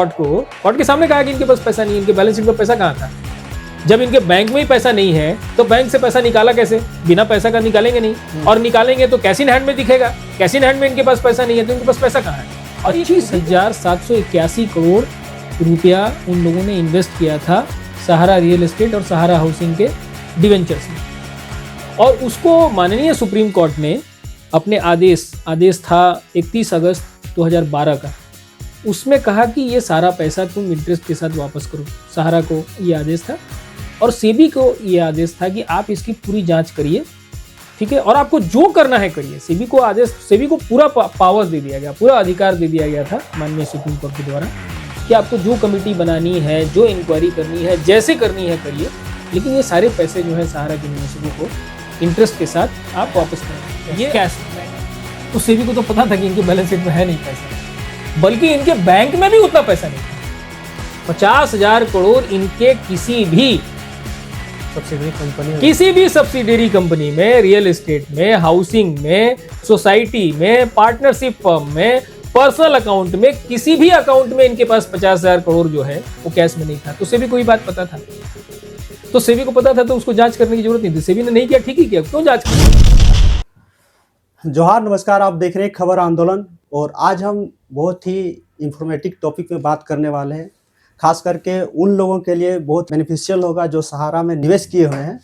Court के सामने कहा कि इनके पास पैसा नहीं है, इनके बैलेंस शीट में पैसा कहाँ था। जब इनके बैंक में ही पैसा नहीं है तो बैंक से पैसा निकाला कैसे? बिना पैसा का निकालेंगे नहीं, और निकालेंगे तो कैश इन हैंड में दिखेगा। कैश इन हैंड में इनके पास पैसा नहीं है तो इनके पास पैसा कहाँ है? 25,781 करोड़ रुपया उन लोगों ने इन्वेस्ट किया था सहारा रियल एस्टेट और सहारा हाउसिंग के डिवेंचर्स में, और उसको माननीय सुप्रीम कोर्ट ने अपने आदेश था 31 अगस्त 2012 का, उसमें कहा कि ये सारा पैसा तुम इंटरेस्ट के साथ वापस करो। सहारा को ये आदेश था और सेबी को ये आदेश था कि आप इसकी पूरी जांच करिए, ठीक है, और आपको जो करना है करिए। सेबी को पूरा पावर दे दिया गया, पूरा अधिकार दे दिया गया था माननीय सुप्रीम कोर्ट के द्वारा कि आपको जो कमेटी बनानी है, जो इंक्वायरी करनी है, जैसे करनी है करिए, लेकिन ये सारे पैसे जो है सहारा के निवेशकों को इंटरेस्ट के साथ आप वापस करें। ये कैश तो सेबी को तो पता था कि इनके बैलेंस शीट में है नहीं पैसा, बल्कि इनके बैंक में भी उतना पैसा नहीं था। 50,000 करोड़ इनके किसी भी सब्सिडरी कंपनी में, रियल एस्टेट में, हाउसिंग में, सोसाइटी में, पार्टनरशिप फर्म में, पर्सनल अकाउंट में, किसी भी अकाउंट में इनके पास 50,000 करोड़ जो है वो कैश में नहीं था। तो सेबी को ये बात पता था, तो सेबी को पता था तो उसको जांच करने की जरूरत नहीं थी। सेबी ने नहीं किया, ठीक ही किया, क्यों जांच की? जोहार, नमस्कार। आप देख रहे हैं खबर आंदोलन, और आज हम बहुत ही इंफॉर्मेटिव टॉपिक में बात करने वाले हैं। खास करके उन लोगों के लिए बहुत बेनिफिशियल होगा जो सहारा में निवेश किए हुए हैं,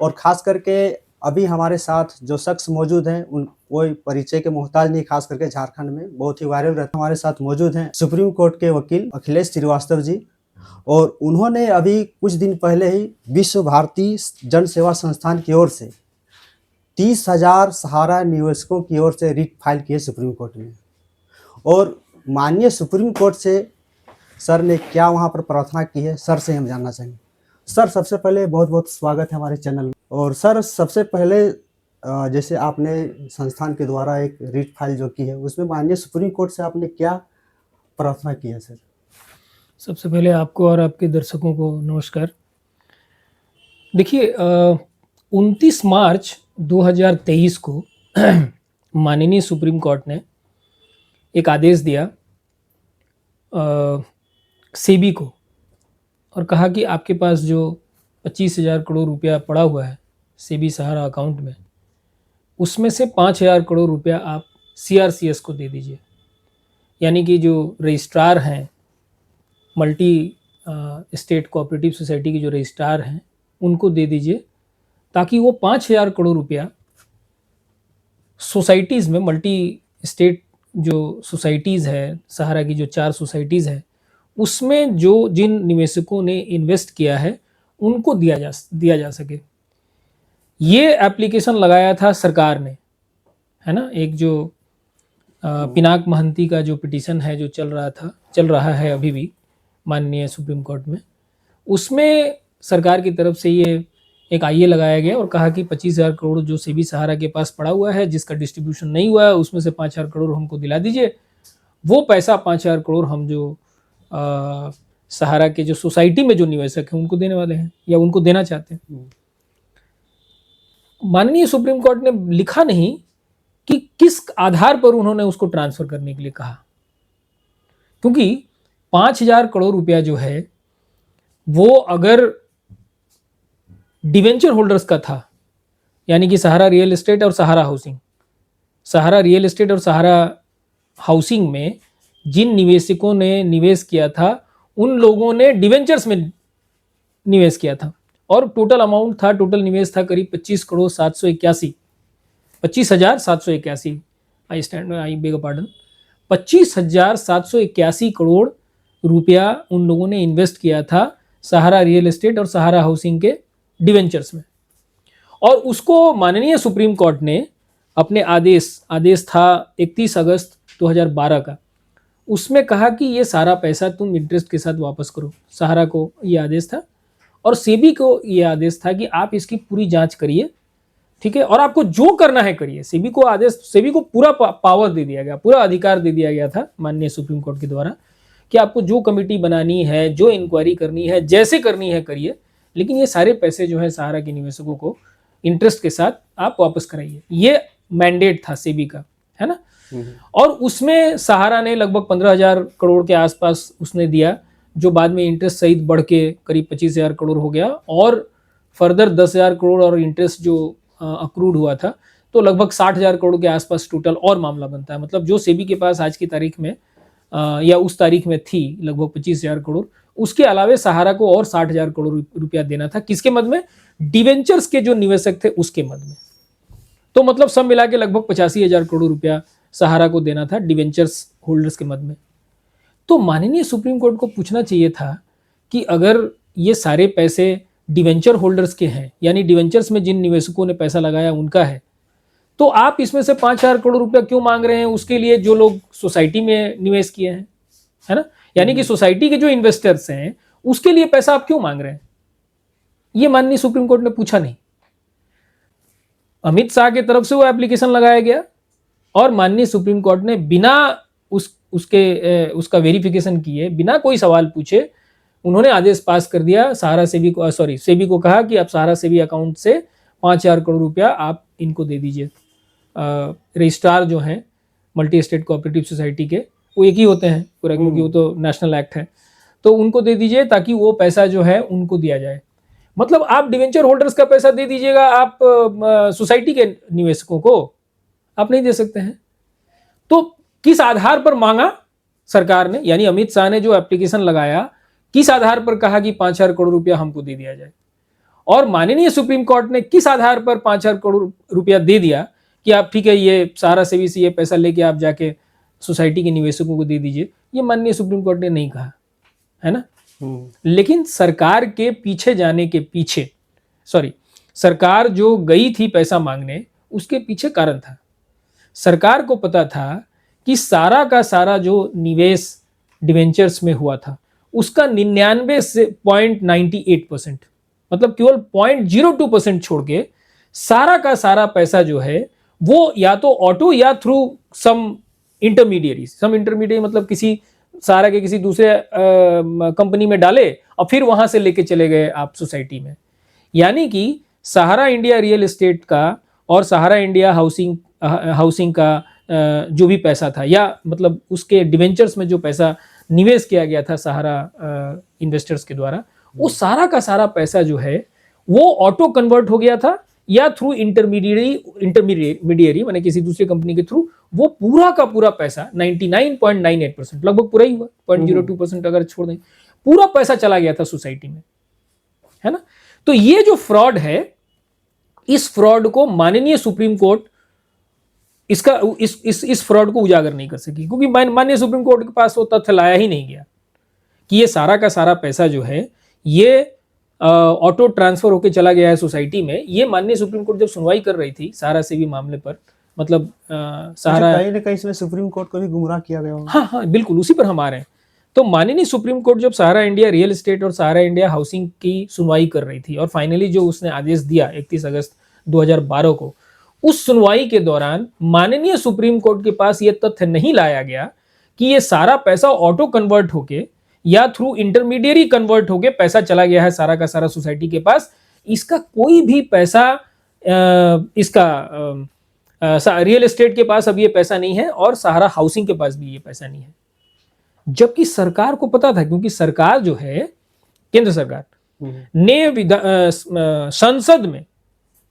और खास करके अभी हमारे साथ जो शख्स मौजूद हैं उन कोई परिचय के मोहताज नहीं, खास करके झारखंड में बहुत ही वायरल रहता। हमारे साथ मौजूद हैं सुप्रीम कोर्ट के वकील अखिलेश श्रीवास्तव जी, और उन्होंने अभी कुछ दिन पहले ही विश्व भारती जन सेवा संस्थान की ओर से 30,000 सहारा निवेशकों की ओर से रिट फाइल किए सुप्रीम कोर्ट में, और माननीय सुप्रीम कोर्ट से सर ने क्या वहां पर प्रार्थना की है, सर से हम जानना चाहेंगे। सर, सबसे पहले बहुत बहुत स्वागत है हमारे चैनल में। और सर, सबसे पहले जैसे आपने संस्थान के द्वारा एक रिट फाइल जो की है, उसमें माननीय सुप्रीम कोर्ट से आपने क्या प्रार्थना की है? सर, सबसे पहले आपको और आपके दर्शकों को नमस्कार। देखिए, 29 मार्च 2023 को माननीय सुप्रीम कोर्ट ने एक आदेश दिया सेबी को, और कहा कि आपके पास जो 25,000 करोड़ रुपया पड़ा हुआ है सेबी सहारा अकाउंट में, उसमें से 5,000 करोड़ रुपया आप CRCS को दे दीजिए, यानी कि जो रजिस्ट्रार हैं, मल्टी स्टेट कोऑपरेटिव सोसाइटी के जो रजिस्ट्रार हैं, उनको दे दीजिए, ताकि वो 5,000 करोड़ रुपया सोसाइटीज़ में, मल्टी स्टेट जो सोसाइटीज़ है, सहारा की जो 4 सोसाइटीज़ है, उसमें जो जिन निवेशकों ने इन्वेस्ट किया है उनको दिया जा सके। ये एप्लीकेशन लगाया था सरकार ने, है ना। एक जो पिनाक महंती का जो पिटीशन है, जो चल रहा है अभी भी माननीय सुप्रीम कोर्ट में, उसमें सरकार की तरफ से ये एक आईए लगाया गया और कहा कि 25,000 करोड़ जो सेबी सहारा के पास पड़ा हुआ है, जिसका डिस्ट्रीब्यूशन नहीं हुआ है, उसमें से 5,000 करोड़ हमको दिला दीजिए। वो पैसा 5,000 करोड़ हम जो सहारा के जो सोसाइटी में जो निवेशक हैं उनको देने वाले हैं, या उनको देना चाहते हैं। माननीय सुप्रीम कोर्ट ने लिखा नहीं कि किस आधार पर उन्होंने उसको ट्रांसफर करने के लिए कहा, क्योंकि 5,000 करोड़ रुपया जो है वो अगर डिवेंचर होल्डर्स का था, यानी कि सहारा रियल एस्टेट और सहारा हाउसिंग में जिन निवेशकों ने निवेश किया था, उन लोगों ने डिवेंचर्स में निवेश किया था, और टोटल अमाउंट था, टोटल निवेश था करीब 25,781 करोड़ रुपया उन लोगों ने इन्वेस्ट किया था सहारा रियल एस्टेट और सहारा हाउसिंग के डिवेंचर्स में, और उसको माननीय सुप्रीम कोर्ट ने अपने आदेश था 31 अगस्त 2012 का, उसमें कहा कि ये सारा पैसा तुम इंटरेस्ट के साथ वापस करो। सहारा को ये आदेश था, और सेबी को ये आदेश था कि आप इसकी पूरी जांच करिए, ठीक है, और आपको जो करना है करिए। सेबी को पूरा पावर दे दिया गया, पूरा अधिकार दे दिया गया था माननीय सुप्रीम कोर्ट के द्वारा कि आपको जो कमेटी बनानी है, जो इंक्वायरी करनी है, जैसे करनी है करिए, लेकिन ये सारे पैसे जो है सहारा के निवेशकों को इंटरेस्ट के साथ आप वापस कराइए। ये मैंडेट था सेबी का, है ना। और उसमें सहारा ने लगभग 15,000 करोड़ के आसपास उसने दिया, जो बाद में इंटरेस्ट सहित बढ़ के करीब 25,000 करोड़ हो गया, और फर्दर 10,000 करोड़ और इंटरेस्ट जो अक्रूड हुआ था, तो लगभग 60,000 करोड़ के आसपास टोटल और मामला बनता है। मतलब जो सेबी के पास आज की तारीख में या उस तारीख में थी लगभग 25,000 करोड़, उसके अलावे सहारा को और 60,000 करोड़ रुपया देना था। किसके मद में? डिवेंचर्स के जो निवेशक थे उसके मद में। तो मतलब सब मिला के लगभग 85,000 करोड़ रुपया सहारा को देना था डिवेंचर्स होल्डर्स के मद में। तो माननीय सुप्रीम कोर्ट को पूछना चाहिए था कि अगर ये सारे पैसे डिवेंचर होल्डर्स के हैं, यानी डिवेंचर्स में जिन निवेशकों ने पैसा लगाया उनका है, तो आप इसमें से 5,000 करोड़ रुपया क्यों मांग रहे हैं उसके लिए जो लोग सोसाइटी में निवेश किए हैं, है ना। यानी कि सोसाइटी के जो इन्वेस्टर्स हैं उसके लिए पैसा आप क्यों मांग रहे हैं, ये माननीय सुप्रीम कोर्ट ने पूछा नहीं। अमित शाह की तरफ से वो एप्लीकेशन लगाया गया और माननीय सुप्रीम कोर्ट ने बिना उसका वेरिफिकेशन किए, बिना कोई सवाल पूछे, उन्होंने आदेश पास कर दिया सहारा सेबी को, सेबी को कहा कि आप सहारा सेबी अकाउंट से 5,000 करोड़ रुपया आप इनको दे दीजिए। रजिस्ट्रार जो हैं मल्टी स्टेट कोऑपरेटिव सोसाइटी के, वो एक ही होते हैं पूरा, क्योंकि वो तो नेशनल एक्ट है, तो उनको दे दीजिए ताकि वो पैसा जो है उनको दिया जाए। मतलब आप डिवेंचर होल्डर्स का पैसा दे दीजिएगा, आप सोसाइटी के निवेशकों को आप नहीं दे सकते हैं। तो किस आधार पर मांगा सरकार ने, यानी अमित शाह ने जो एप्लीकेशन लगाया, किस आधार पर कहा कि 5,000 करोड़ रुपया हमको दे दिया जाए, और माननीय सुप्रीम कोर्ट ने किस आधार पर 5,000 करोड़ रुपया दे दिया कि आप ठीक है ये सहारा सेबी से ये पैसा लेके आप जाके सोसाइटी के निवेशकों को दे दीजिए, ये माननीय सुप्रीम कोर्ट ने नहीं कहा, है ना। लेकिन सरकार के पीछे जाने के पीछे, सरकार जो गई थी पैसा मांगने, उसके पीछे कारण था। सरकार को पता था कि सारा का सारा जो निवेश डिवेंचर्स में हुआ था उसका 99.98%, मतलब केवल 0.02% छोड़ के सारा का सारा पैसा जो है वो या तो ऑटो या थ्रू सम इंटरमीडिएरी मतलब किसी सहारा के किसी दूसरे कंपनी में डाले और फिर वहां से लेके चले गए आप सोसाइटी में। यानी कि सहारा इंडिया रियल एस्टेट का और सहारा इंडिया हाउसिंग का जो भी पैसा था, या मतलब उसके डिवेंचर्स में जो पैसा निवेश किया गया था सहारा इन्वेस्टर्स के द्वारा, वो सारा का सारा पैसा जो है वो ऑटो कन्वर्ट हो गया था या थ्रू इंटरमीडिएरी माने किसी दूसरी कंपनी के थ्रू, वो पूरा का पूरा पैसा 99.98% लगभग पूरा ही हुआ, 0.02% अगर छोड़ दें, पूरा पैसा चला गया था सोसाइटी में, है ना। तो ये जो फ्रॉड है, इस फ्रॉड को माननीय सुप्रीम कोर्ट इस फ्रॉड को उजागर नहीं कर सकी, क्योंकि माननीय सुप्रीम कोर्ट के पास वो तथ्य लाया ही नहीं गया कि ये सारा का सारा पैसा जो है ये ऑटो ट्रांसफर होके चला गया है सोसाइटी में। ये माननीय सुप्रीम कोर्ट जब सुनवाई कर रही थी सहारा सेबी मामले पर, मतलब सहारा कहीं ना कहीं इसमें सुप्रीम कोर्ट को भी गुमराह किया गया होगा। हाँ, बिल्कुल उसी पर हम आ रहे हैं। तो माननीय सुप्रीम कोर्ट जब सहारा इंडिया रियल एस्टेट और सहारा इंडिया हाउसिंग की सुनवाई कर रही थी, और फाइनली जो उसने आदेश दिया 31 अगस्त 2012 को, उस सुनवाई के दौरान माननीय सुप्रीम कोर्ट के पास यह तथ्य नहीं लाया गया कि यह सारा पैसा ऑटो कन्वर्ट होके या थ्रू इंटरमीडिएरी कन्वर्ट होके पैसा चला गया है सारा का सारा सोसाइटी के पास। इसका कोई भी पैसा रियल एस्टेट के पास अब ये पैसा नहीं है और सहारा हाउसिंग के पास भी ये पैसा नहीं है, जबकि सरकार को पता था, क्योंकि सरकार जो है केंद्र सरकार ने संसद में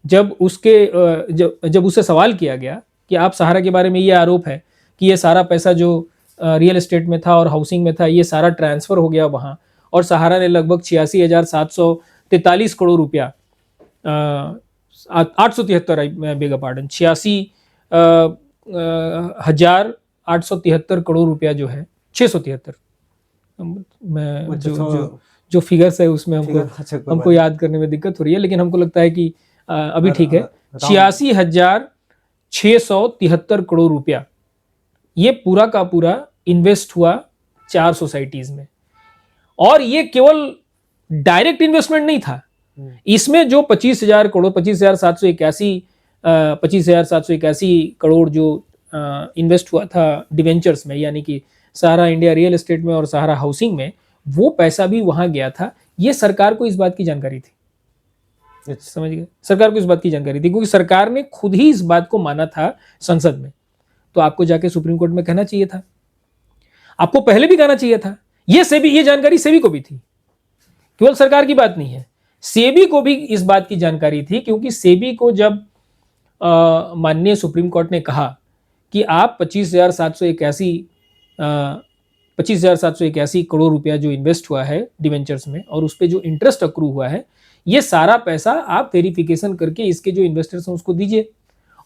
जब उससे सवाल किया गया कि आप सहारा के बारे में ये आरोप है कि ये सारा पैसा जो रियल एस्टेट में था और हाउसिंग में था ये सारा ट्रांसफर हो गया वहां, और सहारा ने लगभग 86,743 करोड़ रुपया 86,873 करोड़ रुपया जो है 673 मैं जो फिगर्स है उसमें हमको याद करने में दिक्कत हो रही है, लेकिन हमको लगता है कि अभी ठीक है, 86,673 करोड़ रुपया ये पूरा का पूरा इन्वेस्ट हुआ 4 सोसाइटीज में। और ये केवल डायरेक्ट इन्वेस्टमेंट नहीं था, इसमें जो 25,000 करोड़ 25,781 करोड़ जो इन्वेस्ट हुआ था डिवेंचर्स में, यानी कि सहारा इंडिया रियल एस्टेट में और सहारा हाउसिंग में, वो पैसा भी वहां गया था। ये सरकार को इस बात की जानकारी थी, समझ गए, सरकार को इस बात की जानकारी थी, क्योंकि सरकार ने खुद ही इस बात को माना था संसद में। तो आपको जाके सुप्रीम कोर्ट में कहना चाहिए था, आपको पहले भी कहना चाहिए था। ये सेबी, ये जानकारी सेबी को भी थी, केवल सरकार की बात नहीं है, सेबी को भी इस बात की जानकारी थी, क्योंकि सेबी को जब माननीय सुप्रीम कोर्ट ने कहा कि आप 25,781 करोड़ रुपया जो इन्वेस्ट हुआ है डिवेंचर्स में और उस पर जो इंटरेस्ट अक्रू हुआ है, ये सारा पैसा आप वेरिफिकेशन करके इसके जो इन्वेस्टर्स हैं उसको दीजिए।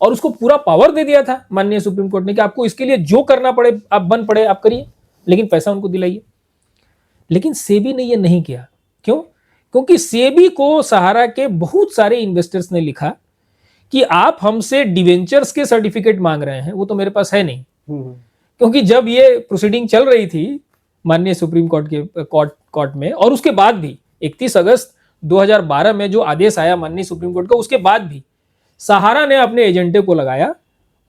और उसको पूरा पावर दे दिया था माननीय सुप्रीम कोर्ट ने कि आपको इसके लिए जो करना पड़े, आप बन पड़े आप करिए, लेकिन पैसा उनको दिलाइए। लेकिन सेबी ने ये नहीं किया। क्यों? क्योंकि सेबी को सहारा के बहुत सारे इन्वेस्टर्स ने लिखा कि आप हमसे डिवेंचर्स के सर्टिफिकेट मांग रहे हैं, वो तो मेरे पास है नहीं। क्योंकि जब ये प्रोसीडिंग चल रही थी माननीय सुप्रीम कोर्ट के कोर्ट में, और उसके बाद भी 31 अगस्त 2012 में जो आदेश आया माननीय सुप्रीम कोर्ट का, उसके बाद भी सहारा ने अपने एजेंटों को लगाया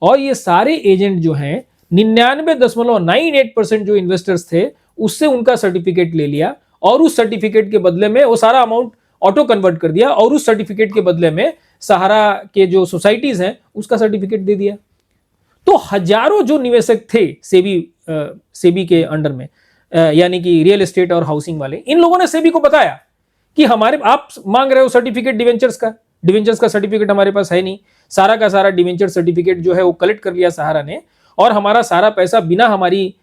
और ये सारे एजेंट जो हैं 99.98% जो इन्वेस्टर्स थे उससे उनका सर्टिफिकेट ले लिया और उस सर्टिफिकेट के बदले में वो सारा अमाउंट ऑटो कन्वर्ट कर दिया और उस सर्टिफिकेट के बदले में सहारा के जो सोसाइटीज हैं उसका सर्टिफिकेट दे दिया। तो हजारों जो निवेशक थे सेबी के अंडर में, यानी कि रियल एस्टेट और हाउसिंग वाले, इन लोगों ने सेबी को बताया कि हमारे आप मांग रहे हो सर्टिफिकेट डिवेंचर्स का सर्टिफिकेट हमारे पास है नहीं। सारा का सारा डिवेंचर सर्टिफिकेट जो है वो कलेक्ट कर लिया सहारा ने और हमारा सारा पैसा बिना हमारी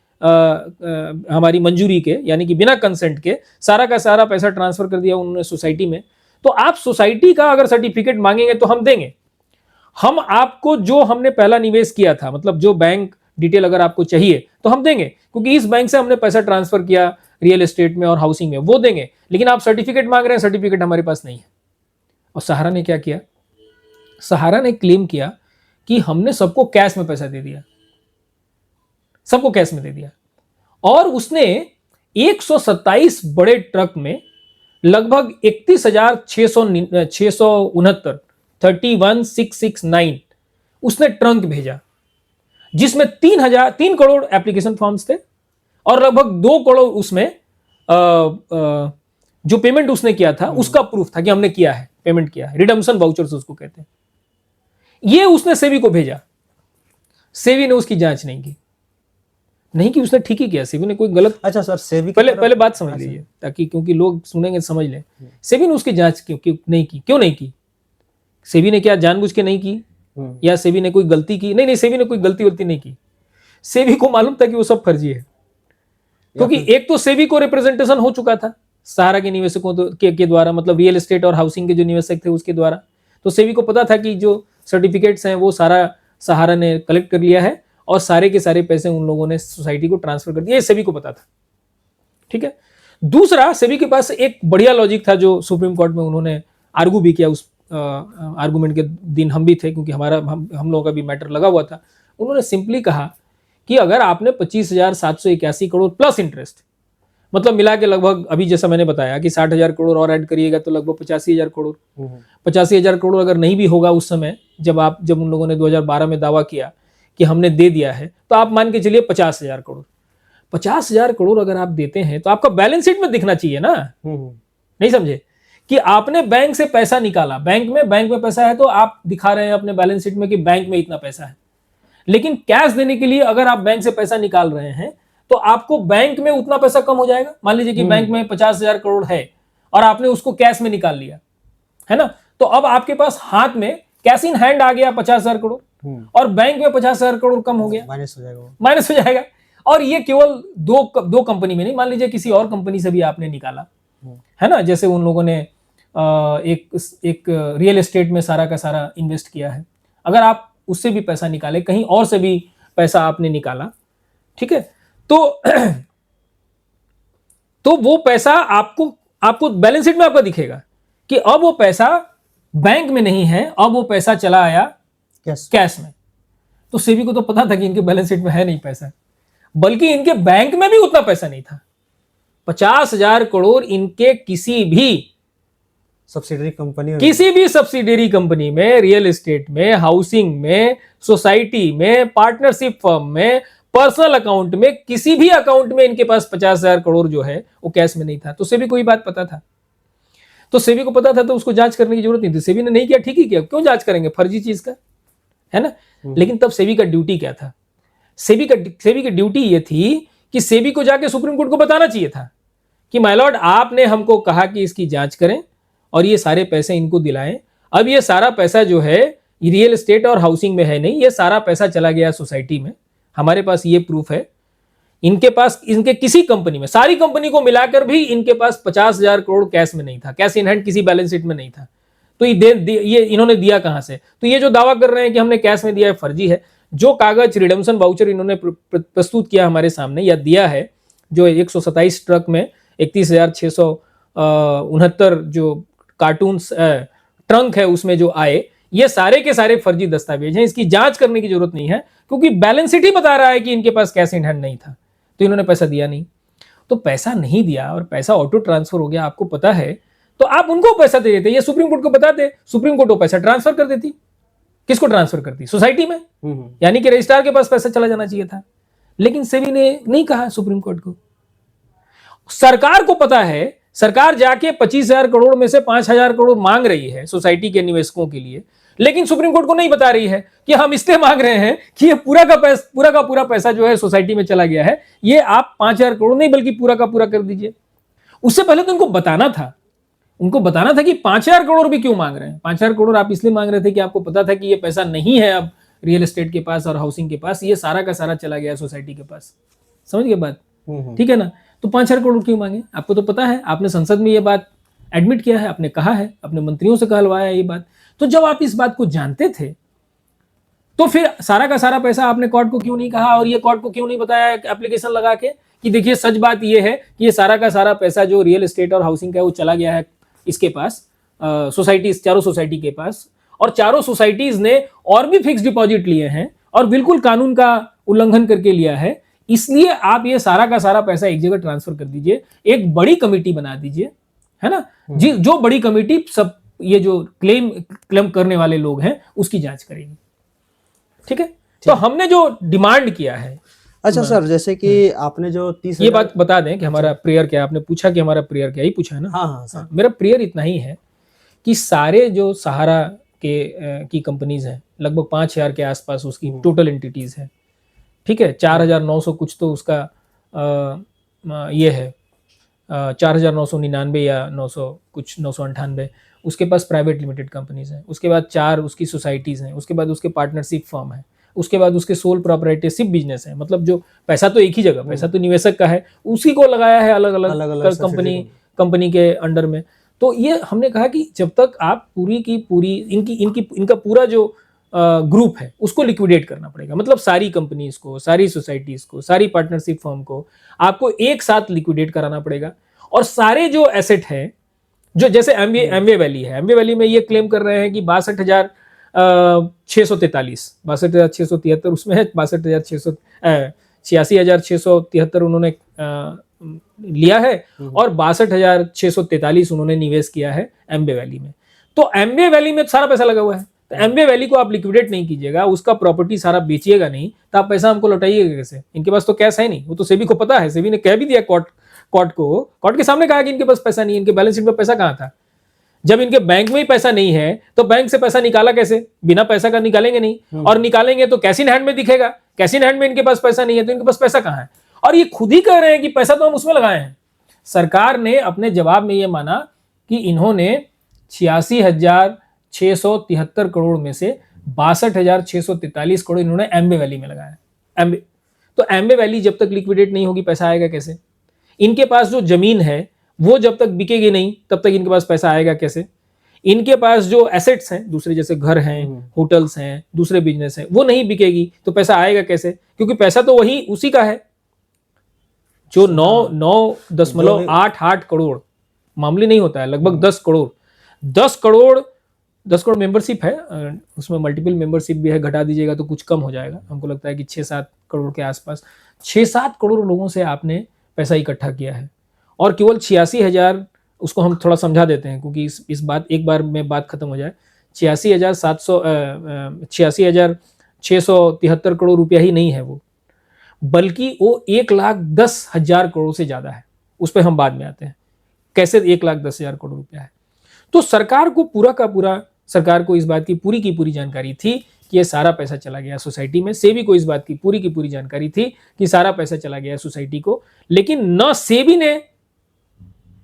मंजूरी के, यानी कि बिना कंसेंट के सारा का सारा पैसा ट्रांसफर कर दिया उन्होंने सोसाइटी में। तो आप सोसाइटी का अगर सर्टिफिकेट मांगेंगे तो हम देंगे। हम आपको जो हमने पहला निवेश किया था, मतलब जो बैंक डिटेल अगर आपको चाहिए तो हम देंगे, क्योंकि इस बैंक से हमने पैसा ट्रांसफर किया रियल एस्टेट में और हाउसिंग में, वो देंगे। लेकिन आप सर्टिफिकेट मांग रहे हैं, सर्टिफिकेट हमारे पास नहीं है। और सहारा ने क्या किया? सहारा ने क्लेम किया कि हमने सबको कैश में पैसा दे दिया, सबको कैश में दे दिया। और उसने 127 बड़े ट्रक में लगभग 31,669 31,669 उसने ट्रंक भेजा, जिसमें 3 करोड़ एप्लीकेशन फॉर्म्स थे और लगभग 2 करोड़ उसमें जो पेमेंट उसने किया था उसका प्रूफ था कि हमने किया है, पेमेंट किया है। रिडम्पशन वाउचर्स उसको कहते हैं। ये उसने सेबी को भेजा। सेबी ने उसकी जांच नहीं की, नहीं कि उसने ठीक ही किया। सेबी ने कोई गलत, अच्छा सर, सेबी पहले बात समझ लीजिए ताकि, क्योंकि लोग सुनेंगे समझ लें। सेबी ने उसकी जांच क्यों नहीं की? सेबी ने क्या जानबूझ के नहीं की या सेबी ने कोई गलती की? नहीं, सेबी ने कोई गलती नहीं की। सेबी को मालूम था कि वो सब फर्जी है, क्योंकि एक तो सेबी को रिप्रेजेंटेशन हो चुका था सहारा के निवेशकों के द्वारा, मतलब रियल एस्टेट और हाउसिंग के जो निवेशक थे उसके द्वारा। तो सेबी को पता था कि जो सर्टिफिकेट्स हैं वो सारा सहारा ने कलेक्ट कर लिया है और सारे के सारे पैसे उन लोगों ने सोसाइटी को ट्रांसफर कर दिया। ये सेबी को पता था। ठीक है। दूसरा, सेबी के पास एक बढ़िया लॉजिक था जो सुप्रीम कोर्ट में उन्होंने आर्गू भी किया। उस आर्गूमेंट के दिन हम भी थे, क्योंकि हम लोगों का भी मैटर लगा हुआ था। उन्होंने सिंपली कहा कि अगर आपने 25,781 करोड़ प्लस इंटरेस्ट, मतलब मिला के लगभग, अभी जैसा मैंने बताया कि 60,000 करोड़ और ऐड करिएगा तो लगभग 85,000 करोड़। 85,000 करोड़ अगर नहीं भी होगा उस समय जब उन लोगों ने 2012 में दावा किया कि हमने दे दिया है, तो आप मान के चलिए 50,000 करोड़। 50,000 करोड़ अगर आप देते हैं तो आपका बैलेंस शीट में दिखना चाहिए ना। नहीं समझे कि आपने बैंक से पैसा निकाला, बैंक में पैसा है तो आप दिखा रहे हैं अपने बैलेंस शीट में कि बैंक में इतना पैसा है। लेकिन कैश देने के लिए अगर आप बैंक से पैसा निकाल रहे हैं तो आपको बैंक में उतना पैसा कम हो जाएगा। मान लीजिए कि बैंक में 50,000 करोड़ है और आपने उसको कैश में निकाल लिया है ना, तो अब आपके पास हाथ में कैश इन हैंड आ गया 50,000 करोड़ और बैंक में 50,000 करोड़ कम हो गया, माइनस हो जाएगा। और ये केवल दो कंपनी में नहीं, मान लीजिए किसी और कंपनी से भी आपने निकाला है ना, जैसे उन लोगों ने एक रियल एस्टेट में सारा का सारा इन्वेस्ट किया है, अगर आप उससे भी पैसा निकाले, कहीं और से भी पैसा आपने निकाला, ठीक है, तो वो पैसा आपको बैलेंस शीट में आपका दिखेगा कि अब वो पैसा बैंक में नहीं है, अब वो पैसा चला आया कैश में। तो सेबी को तो पता था कि इनके बैलेंस शीट में है नहीं पैसा, बल्कि इनके बैंक में भी उतना पैसा नहीं था। 50,000 करोड़ इनके किसी भी सब्सिडरी कंपनी में, रियल एस्टेट में, हाउसिंग में, सोसाइटी में, पार्टनरशिप फर्म में, पर्सनल अकाउंट में, किसी भी अकाउंट में इनके पास 50,000 करोड़ जो है वो कैश में नहीं था। तो सेबी को ये बात पता था, तो सेबी को पता था तो उसको जांच करने की जरूरत नहीं थी। सेबी ने नहीं किया, ठीक ही किया, क्यों जांच करेंगे फर्जी चीज का, है ना। लेकिन तब सेबी का ड्यूटी क्या था? सेबी की ड्यूटी ये थी कि सेबी को जाके सुप्रीम कोर्ट को बताना चाहिए था कि माय लॉर्ड, आपने हमको कहा कि इसकी जांच करें और ये सारे पैसे इनको दिलाएं। अब ये सारा पैसा जो है रियल एस्टेट और हाउसिंग में है नहीं, ये सारा पैसा चला गया सोसाइटी में। हमारे पास ये प्रूफ है। इनके पास, इनके किसी कंपनी में, सारी कंपनी को मिलाकर भी इनके पास 50,000 करोड़ कैश में नहीं था, कैश इन हैंड किसी बैलेंस शीट में नहीं था। तो ये इन्होंने दिया कहां से? तो ये जो दावा कर रहे हैं कि हमने कैश में दिया है, फर्जी है। जो कागज रिडम्पशन वाउचर इन्होंने प्रस्तुत किया हमारे सामने या दिया है, जो 127 ट्रक में 31,669 जो कार्टून्स ट्रंक है उसमें जो आए, ये सारे के सारे फर्जी दस्तावेज हैं। इसकी जांच करने की जरूरत नहीं है क्योंकि बैलेंस शीट ही बता रहा है कि इनके पास कैश इन हैंड नहीं था, तो इन्होंने पैसा दिया नहीं। तो पैसा नहीं दिया और पैसा ऑटो ट्रांसफर हो गया, आपको पता है, तो आप उनको पैसा दे देते, ये सुप्रीम कोर्ट को बताते, सुप्रीम कोर्ट वो पैसा ट्रांसफर कर देती। किसको ट्रांसफर करती? सोसाइटी में। यानी कि रजिस्ट्रार के पास पैसा चला जाना चाहिए था, लेकिन सेबी ने नहीं कहा सुप्रीम कोर्ट को। सरकार को पता है, सरकार जाके 25,000 करोड़ में से 5,000 करोड़ मांग रही है सोसाइटी के निवेशकों के लिए, लेकिन सुप्रीम कोर्ट को नहीं बता रही है कि हम इसलिए मांग रहे हैं कि ये पूरा का पूरा पैसा जो है सोसाइटी में चला गया है, ये आप 5,000 करोड़ नहीं बल्कि पूरा का पूरा कर दीजिए। उससे पहले तो उनको बताना था, कि 5,000 करोड़ भी क्यों मांग रहे हैं। 5,000 करोड़ आप इसलिए मांग रहे थे कि आपको पता था कि ये पैसा नहीं है अब रियल एस्टेट के पास और हाउसिंग के पास, ये सारा का सारा चला गया सोसाइटी के पास। समझ गए बात? ठीक है ना? तो 5,000 करोड़ क्यों मांगे? आपको तो पता है, आपने संसद में ये बात एडमिट किया है, आपने कहा है, अपने मंत्रियों से कहलवाया है ये बात। तो जब आप इस बात को जानते थे, तो फिर सारा का सारा पैसा आपने कोर्ट को क्यों नहीं कहा और ये कोर्ट को क्यों नहीं बताया एप्लीकेशन लगा के कि देखिए सच बात ये है कि ये सारा का सारा पैसा जो रियल एस्टेट और हाउसिंग का है वो चला गया है इसके पास, सोसाइटीज, चारों सोसाइटी के पास, और चारों सोसाइटीज ने और भी फिक्स डिपॉजिट लिए हैं और बिल्कुल कानून का उल्लंघन करके लिया है। इसलिए आप ये सारा का सारा पैसा एक जगह ट्रांसफर कर दीजिए, एक बड़ी कमेटी बना दीजिए, है ना, जो बड़ी कमेटी सब ये जो क्लेम करने वाले लोग हैं उसकी जांच करेगी। ठीक है? तो हमने जो डिमांड किया है। अच्छा सर, जैसे कि आपने जो 30, ये बात बता दें कि हमारा प्रेयर क्या, आपने पूछा कि हमारा प्रेयर क्या, ही पूछा है ना? हाँ सर। मेरा प्रेयर इतना ही है कि सारे जो सहारा की कंपनीज हैं, लगभग 5,000 के आसपास उसकी टोटल एंटिटीज है। ठीक है? 4,900 कुछ तो उसका ये है, 4,999 या 900 कुछ 998 उसके पास प्राइवेट लिमिटेड कंपनीज हैं। उसके बाद 4 उसकी सोसाइटीज़ हैं। उसके बाद उसके पार्टनरशिप फर्म है। उसके बाद उसके सोल प्रोप्राइटरशिप बिजनेस है। मतलब जो पैसा तो एक ही जगह, पैसा तो निवेशक का है, उसी को लगाया है अलग अलग कंपनी के अंडर में। तो ये हमने कहा कि जब तक आप पूरी की पूरी इनका पूरा जो ग्रुप है उसको लिक्विडेट करना पड़ेगा। मतलब सारी कंपनीज को, सारी सोसाइटीज को, सारी पार्टनरशिप फर्म को आपको एक साथ लिक्विडेट कराना पड़ेगा। और सारे जो एसेट हैं, जो जैसे एमवे वैली है, एमवे वैली में ये क्लेम कर रहे हैं कि 62,643 उसमें है, 86,673 उन्होंने लिया है और 62,643 उन्होंने निवेश किया है एमवे वैली में। तो एमवे वैली में सारा पैसा लगा हुआ है, तो एमवे वैली को आप लिक्विडेट नहीं कीजिएगा, उसका प्रॉपर्टी सारा बेचिएगा नहीं, तो आप पैसा हमको लौटाइएगा कैसे? इनके पास तो कैश है नहीं, वो तो सेबी को पता है। सेबी ने कह भी दिया कोर्ट के सामने कहा कि इनके पास पैसा नहीं है। इनके बैलेंस शीट में पैसा कहाँ था? जब इनके बैंक में ही पैसा नहीं है तो बैंक से पैसा निकाला कैसे? बिना पैसा का निकालेंगे नहीं, और निकालेंगे तो कैश इन हैंड में दिखेगा। कैश इन हैंड में इनके पास पैसा नहीं है तो इनके पास पैसा कहाँ है? और ये खुद ही कह रहे हैं कि पैसा तो हम उसमें लगाए हैं। सरकार ने अपने जवाब में ये माना कि इन्होंने 86,673 करोड़ में से 62,643 करोड़ इन्होंने एमवे वैली में लगाया। तो एमवे वैली जब तक लिक्विडेट नहीं होगी पैसा आएगा कैसे? इनके पास जो जमीन है वो जब तक बिकेगी नहीं तब तक इनके पास पैसा आएगा कैसे? इनके पास जो एसेट्स हैं, दूसरे जैसे घर हैं, होटल्स हैं, दूसरे बिजनेस हैं, वो नहीं बिकेगी तो पैसा आएगा कैसे? क्योंकि पैसा तो वही उसी का है। जो 9.88 करोड़ मामूली नहीं होता है, लगभग 10 करोड़ मेंबरशिप है, उसमें मल्टीपल मेंबरशिप भी है, घटा दीजिएगा तो कुछ कम हो जाएगा। हमको लगता है कि 6-7 करोड़ के आसपास, 6-7 करोड़ लोगों से आपने पैसा इकट्ठा किया है। और केवल 86,000, उसको हम थोड़ा समझा देते हैं क्योंकि इस बात एक बार में बात खत्म हो जाए। 86,673 करोड़ रुपया ही नहीं है वो, बल्कि वो 1,10,000 करोड़ से ज्यादा है। उस पर हम बाद में आते हैं कैसे 1,10,000 करोड़ रुपया है। तो सरकार को पूरा का पूरा, सरकार को इस बात की पूरी जानकारी थी कि ये सारा पैसा चला गया सोसाइटी में। सेबी को इस बात की पूरी जानकारी थी कि सारा पैसा चला गया सोसाइटी को, लेकिन न सेबी ने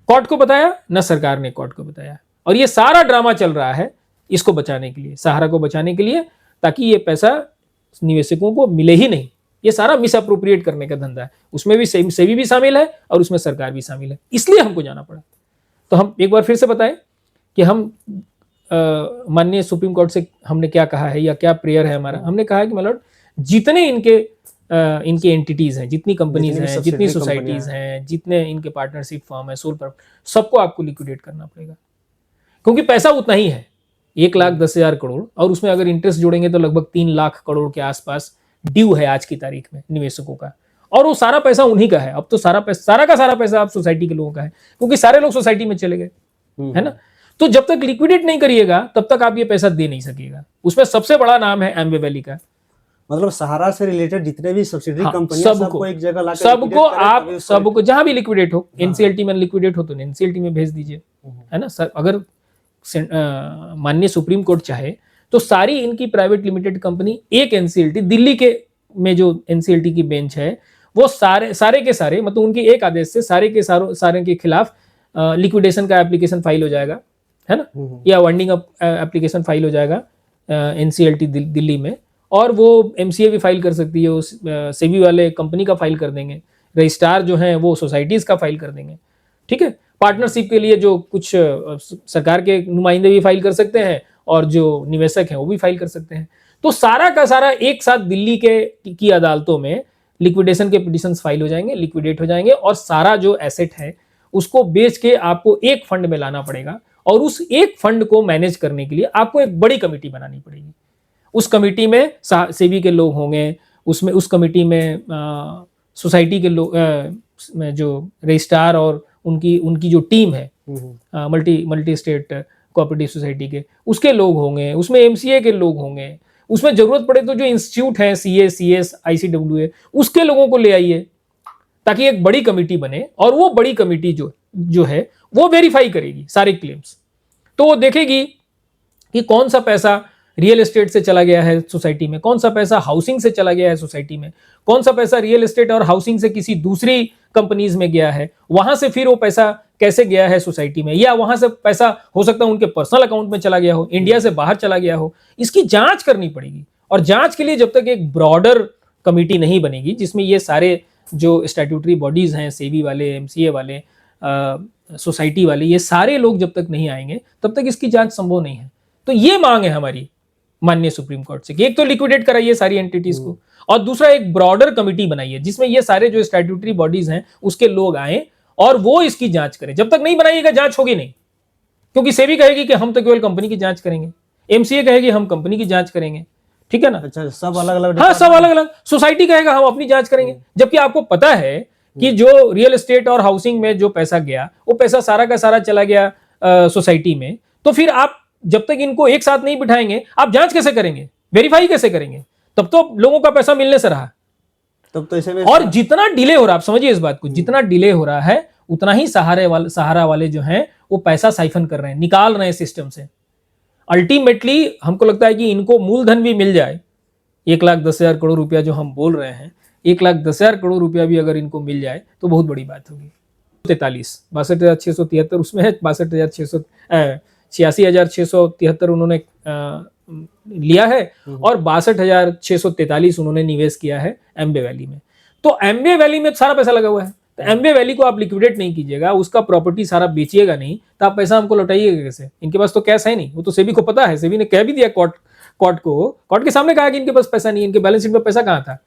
कोर्ट को बताया न सरकार ने कोर्ट को बताया। और ये सारा ड्रामा चल रहा है इसको बचाने के लिए, सहारा को बचाने के लिए, ताकि ये पैसा निवेशकों को मिले ही नहीं। ये सारा मिस अप्रोप्रिएट करने का धंधा है, उसमें भी सेबी भी शामिल है और उसमें सरकार भी शामिल है, इसलिए हमको जाना पड़ा। तो हम एक बार फिर से बताएं कि हम माननीय सुप्रीम कोर्ट से हमने क्या कहा है या क्या प्रेयर है हमारा। हमने कहा है कि मतलब जितने इनके एंटिटीज हैं, जितनी कंपनीज हैं, जितनी सोसाइटीज हैं, जितने इनके पार्टनरशिप फर्म है, सोल पर, सबको आपको लिक्विडेट करना पड़ेगा, क्योंकि पैसा उतना ही है 1,10,000 करोड़, और उसमें अगर इंटरेस्ट जोड़ेंगे तो लगभग 3 लाख करोड़ के आसपास ड्यू है आज की तारीख में निवेशकों का। और वो सारा पैसा उन्हीं का है। अब तो सारा का सारा पैसा आप सोसाइटी के लोगों का है, क्योंकि सारे लोग सोसाइटी में चले गए, है ना। तो जब तक लिक्विडेट नहीं करिएगा तब तक आप ये पैसा दे नहीं सकिएगा। उसमें सबसे बड़ा नाम है एम्बे वैली का। मतलब सहारा से रिलेटेड जितने भी सब्सिडरी कंपनियां सबको एक जगह लाकर सबको आप सबको जहां भी लिक्विडेट हो, एनसीएलटी में लिक्विडेट हो तो एनसीएलटी में भेज दीजिए, है ना सर। अगर माननीय सुप्रीम कोर्ट चाहे तो सारी इनकी प्राइवेट लिमिटेड कंपनी एक एनसीएलटी दिल्ली के में जो एनसीएलटी की बेंच है वो सारे के सारे मतलब उनके एक आदेश से सारे के खिलाफ लिक्विडेशन का एप्लीकेशन फाइल हो जाएगा, है ना, या वाइंडिंग अप एप्लीकेशन फाइल हो जाएगा एनसीएलटी दिल्ली में। और वो एमसीए भी फाइल कर सकती है, उस सेबी वाले कंपनी का फाइल कर देंगे, रजिस्ट्रार जो हैं वो सोसाइटीज का फाइल कर देंगे, ठीक है। पार्टनरशिप के लिए जो कुछ सरकार के नुमाइंदे भी फाइल कर सकते हैं और जो निवेशक हैं वो भी फाइल कर सकते हैं। तो सारा का सारा एक साथ दिल्ली की अदालतों में लिक्विडेशन के पिटिशंस फाइल हो जाएंगे, लिक्विडेट हो जाएंगे, और सारा जो एसेट है उसको बेच के आपको एक फंड में लाना पड़ेगा। और उस एक फंड को मैनेज करने के लिए आपको एक बड़ी कमेटी बनानी पड़ेगी। उस कमेटी में सेबी के लोग होंगे, उसमें उस कमेटी में सोसाइटी के लोग, जो रजिस्ट्रार और उनकी जो टीम है मल्टी स्टेट कोऑपरेटिव सोसाइटी के, उसके लोग होंगे, उसमें एमसीए के लोग होंगे, उसमें जरूरत पड़े तो जो इंस्टीट्यूट है सीए, सीएस, आईसीडब्ल्यूए, उसके लोगों को ले आइए, ताकि एक बड़ी कमेटी बने। और वो बड़ी कमेटी जो है वो वेरीफाई करेगी सारे क्लेम्स। तो वो देखेगी कि कौन सा पैसा रियल एस्टेट से चला गया है सोसाइटी में, कौन सा पैसा हाउसिंग से चला गया है सोसाइटी में, कौन सा पैसा रियल एस्टेट और हाउसिंग से किसी दूसरी कंपनीज में गया है, वहां से फिर वो पैसा कैसे गया है सोसाइटी में, या वहां से पैसा हो सकता है उनके पर्सनल अकाउंट में चला गया हो, इंडिया से बाहर चला गया हो। इसकी जांच करनी पड़ेगी। और जांच के लिए जब तक एक ब्रॉडर कमिटी नहीं बनेगी जिसमें ये सारे जो स्टैट्यूटरी बॉडीज हैं, सेबी वाले, एमसीए वाले, सोसाइटी वाले, ये सारे लोग जब तक नहीं आएंगे तब तक इसकी जांच संभव नहीं है। तो ये मांग है हमारी माननीय सुप्रीम कोर्ट से कि एक तो लिक्विडेट कराइए सारी एंटिटीज को, और दूसरा एक ब्रॉडर कमिटी बनाइए जिसमें ये सारे जो स्टैट्यूटरी बॉडीज हैं उसके लोग आए और वो इसकी जांच करें। जब तक नहीं बनाइएगा जांच होगी नहीं, क्योंकि सेबी कहेगी कि हम तो केवल कंपनी की जांच करेंगे, एमसीए कहेगी हम कंपनी की जांच करेंगे, ठीक है ना। अच्छा, सब अलग अलग, हाँ सब अलग अलग। सोसाइटी कहेगा हम अपनी जांच करेंगे, जबकि आपको पता है कि जो रियल एस्टेट और हाउसिंग में जो पैसा गया वो पैसा सारा का सारा चला गया सोसाइटी में। तो फिर आप जब तक इनको एक साथ नहीं बिठाएंगे आप जांच कैसे करेंगे, वेरीफाई कैसे करेंगे? तब तो लोगों का पैसा मिलने से रहा। तब तो ऐसे में और जितना डिले हो रहा है, आप समझिए इस बात को, जितना डिले हो रहा है उतना ही सहारा वाले जो हैं वो पैसा साइफन कर रहे हैं, निकाल रहे हैं सिस्टम से। अल्टीमेटली हमको लगता है कि इनको मूलधन भी मिल जाए, 1,10,000 करोड़ रुपया जो हम बोल रहे हैं, 1,10,000 करोड़ रुपया भी अगर इनको मिल जाए तो बहुत बड़ी बात होगी। 62,673 उसमें है, 86,673 उन्होंने लिया है और 62,643 उन्होंने निवेश किया है एम्बे वैली में। तो एम्बे वैली में सारा पैसा लगा हुआ है, तो एम्बे वैली को आप लिक्विडेट नहीं कीजिएगा, उसका प्रॉपर्टी सारा बेचिएगा नहीं, तो आप पैसा हमको लौटाइएगा कैसे? इनके पास तो कैश है नहीं, वो तो सेबी को पता है, सेबी ने कह भी दिया कोर्ट के सामने कहा कि इनके पास पैसा नहीं है। इनके बैलेंस शीट में पैसा कहाँ था?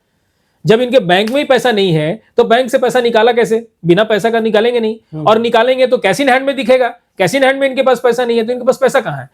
जब इनके बैंक में ही पैसा नहीं है तो बैंक से पैसा निकाला कैसे? बिना पैसा का निकालेंगे नहीं, और निकालेंगे तो कैश इन हैंड में दिखेगा, कैश इन हैंड में इनके पास पैसा नहीं है तो इनके पास पैसा कहाँ है?